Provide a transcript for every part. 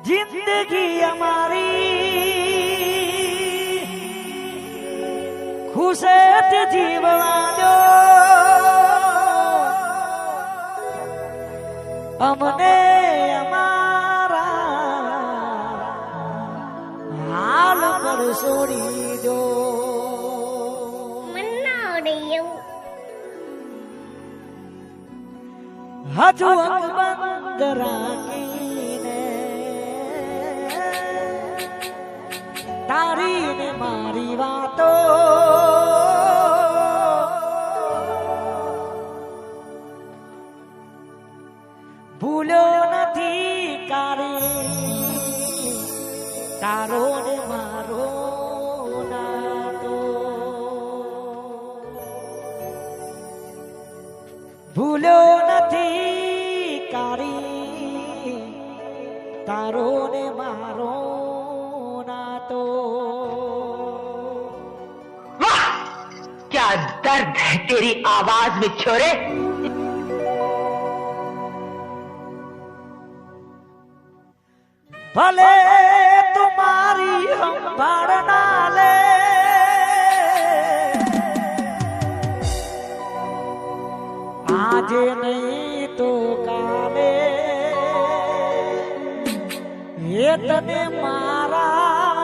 जिंदगी हमारी खुशेट जीववा जो अमने हमारा हाल पर छोड़ी दो हजू बंद राखीने तारी ने मारी वातो भूलो नथी कारी तारो ने मारो ना तो भूलो नथी कारी तारो ने मारो ना तो। वाह क्या दर्द है तेरी आवाज में छोरे। भले तुम्हारी हम भरना ले आज नहीं तो काले ये तने मारा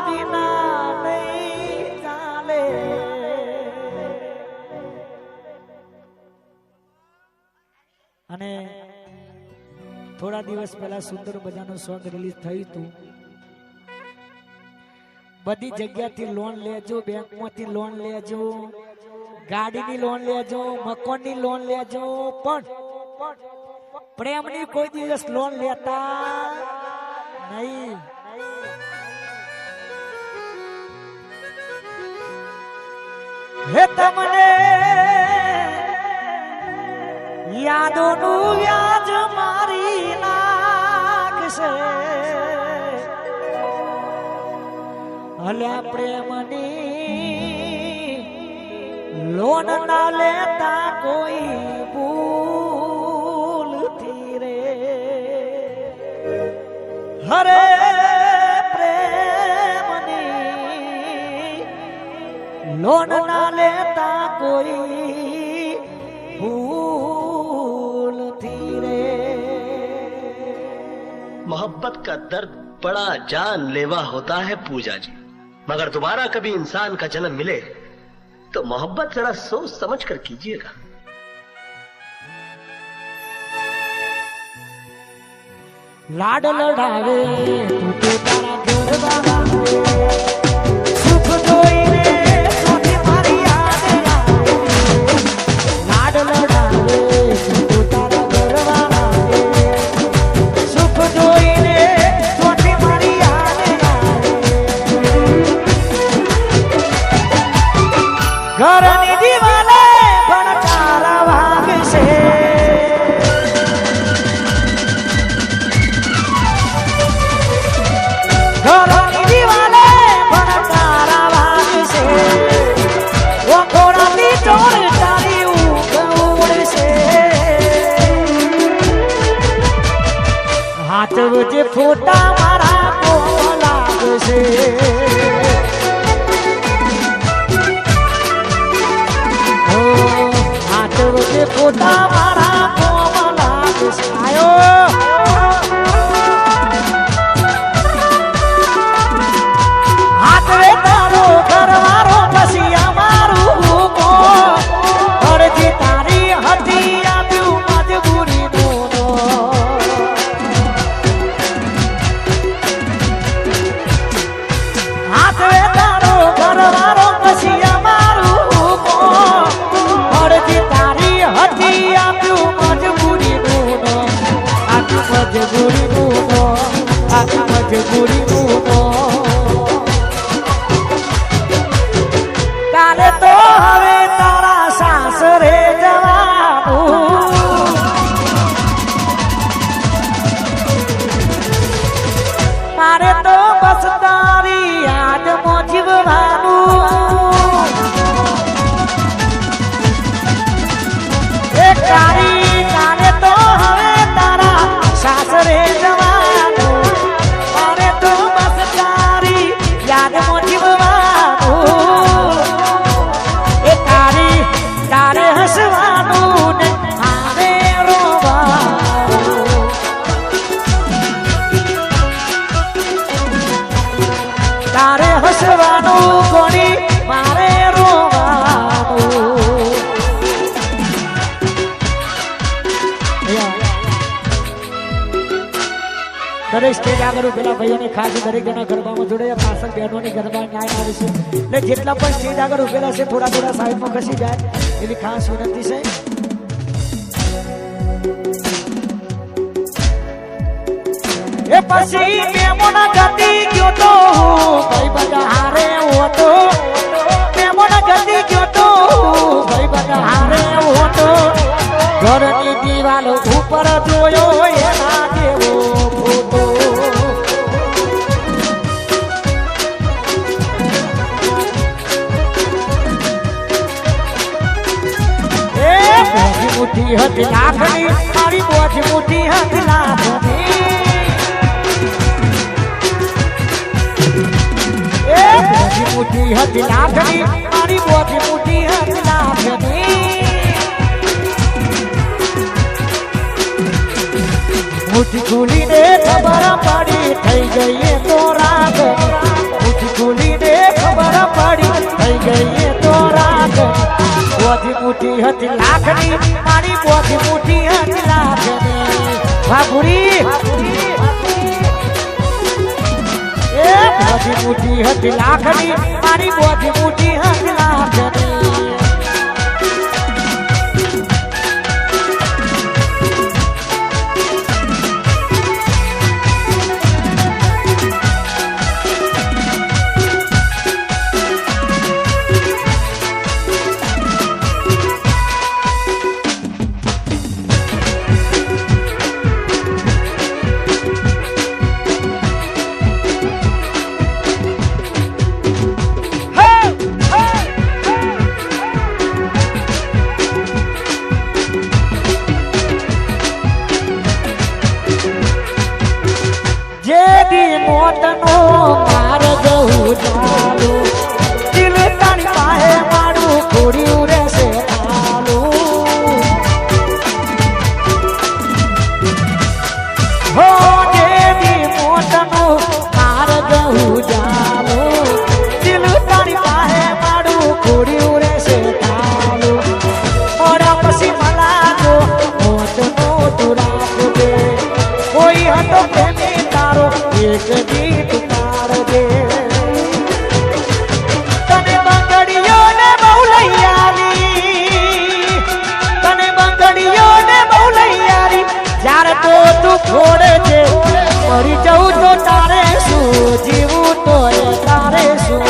बिना नहीं चाले। અને થોડા દિવસ પહેલા સુંદર મજાનું સોંગ રિલીઝ થયું હતું. બધી જગ્યાથી લોન લેજો, બેંકમાંથી લોન લેજો, ગાડીની લોન લેજો, મકાનની લોન લેજો, પણ પ્રેમની કોઈ દિવસ લોન લેતા નહીં. હે તમને યાદોનું વ્યાજ મારી નાખશે અલ્યા પ્રેમની લોન ના લેતા કોઈ ભૂલથી રે. હરે પ્રેમની લોન ના લેતા કોઈ मोहब्बत का दर्द बड़ा जानलेवा होता है पूजा जी, मगर दोबारा कभी इंसान का जन्म मिले तो मोहब्बत जरा सोच समझ कर कीजिएगा. लाड लड़ावे तू तो तारा घर बाबा सुख जोईने सोची मारी याद आवे. लाड लड़ावे तू तो तारा घर बाबा सुख जोईने सोची मारी याद आवे. घरनी दीवाले पण तारा वागશે ઘરની દીવાલે પણ તારા વાગશે ઓ ઘોડાની ટોળ તારી ઊંઘ ઉડશે. હાથ વચ્ચે ફોટા મારા કોમ લાગશે. હાથ વચ્ચે ફોટા મારા કોમ લાગશે. આયો કાલે તો હવે તારા સાસરે જવાનું. મારે તો બસ તારી યાદમાં જીવવાનું. એ કાલે તો હવે તારા સાસરે જવાનું. એટલે સ્ટેજ આગળ પેલા ભાઈઓને ખાસ દરેક જણા ગરબામાં જોડે પાછળ બહેનોની ગરબા ન્યાય આવે છે એટલે જેટલા પણ સ્ટેજ આગળ ઉભેલા છે થોડા થોડા સાઈડમાં ખસી જાય એવી ખાસ વિનંતી છે. એ પછી મેમોના ગતિ ગયો તો ભાઈ બધા હારે હોતો મેમોના ગતિ ગયો તો ભાઈ બધા હારે હોતો ઘરની દિવાલો ઉપર જોયો એના જેવો ફોટો એ મોજી મુઠ્ઠી હતી લાખની મારી મોજી મુઠ્ઠી હતી લાખની મોટી મોટી હતી લાખની મારી મોટી મોટી હતી લાખની મુઠ્ઠી ખુલીને ખબર પડી થઈ ગઈ તો રાગ મુઠ્ઠી ખુલીને ખબર પડી થઈ ગઈ તો રાગ મોટી મોટી હતી લાખની મારી મોટી મોટી હતી લાખની વાઘુરી મોટી મોટી હતી લાખની મારી મોટી મોટી હતી લાખની મરી જવું તો તારે શું જીવું તો તારે શું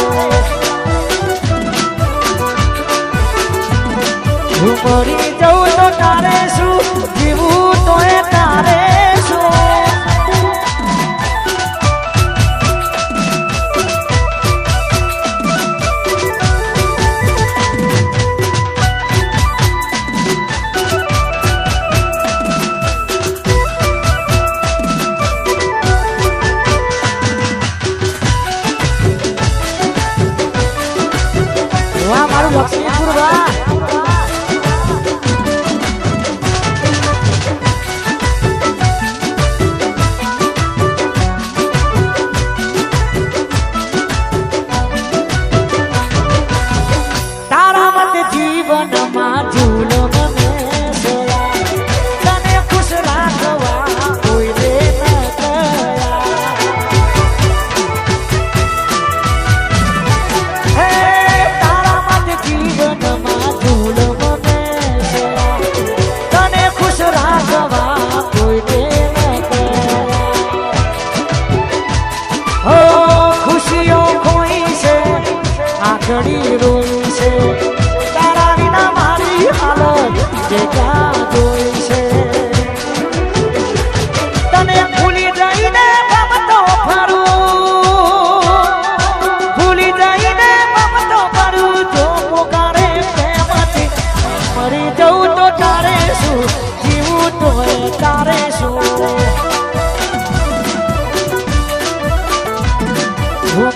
વાહ મારું લક્ષ્મીપુર વાહ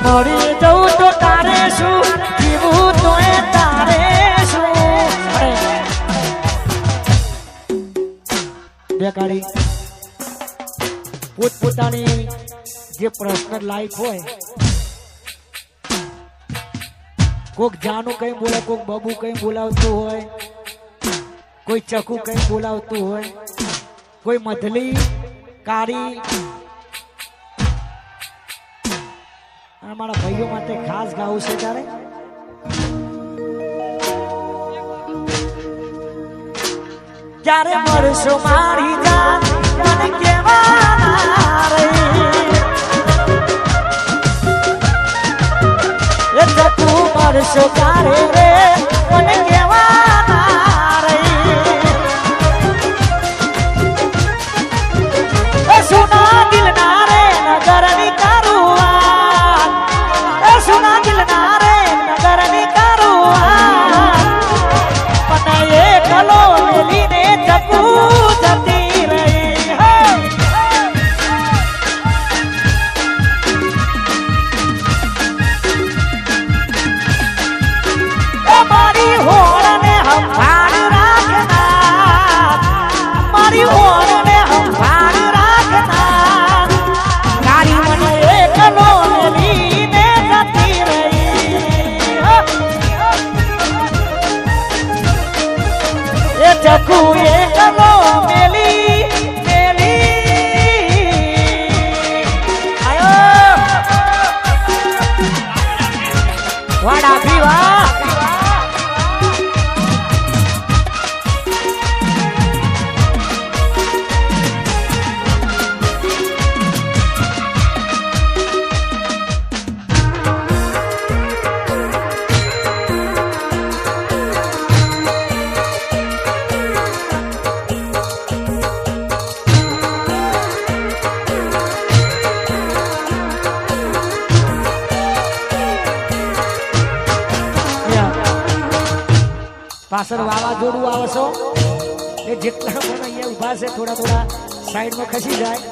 મરી જવું તો તારે શું જીવું તો તારે શું બેકારી પોતપોતાની જે પર્સનલ લાઈફ હોય કોક જાનું કઈ બોલે કોક બબુ કઈ બોલાવતું હોય કોઈ ચકુ કઈ બોલાવતું હોય કોઈ મધલી કારી અને મારા ભાઈઓ માટે ખાસ ગાવું છે તારે ક્યારે મળશો મારી જાન મને કેવાના રહી એ જતું મળશો ક્યારે રે મને કેવાના રહી એ સુના દિલના રે નગરની કરુઆ એ સુના દિલના રે નગરની કરુઆ પણ એ કલો મેલીને જતું જતી રહી હે એ મારી હોળને સંભાળ રાખનાર મારી હોળને સંભાળ રાખનાર તારી મને એકલો મેલીને જતી રહી એ જગુ એકલો મેલી આયો વાડા પીવા પાછળ વાવાઝોડું આવે છો એ જેટલા પણ અહીંયા ઉભા છે થોડા થોડા સાઈડમાં ખસી જાય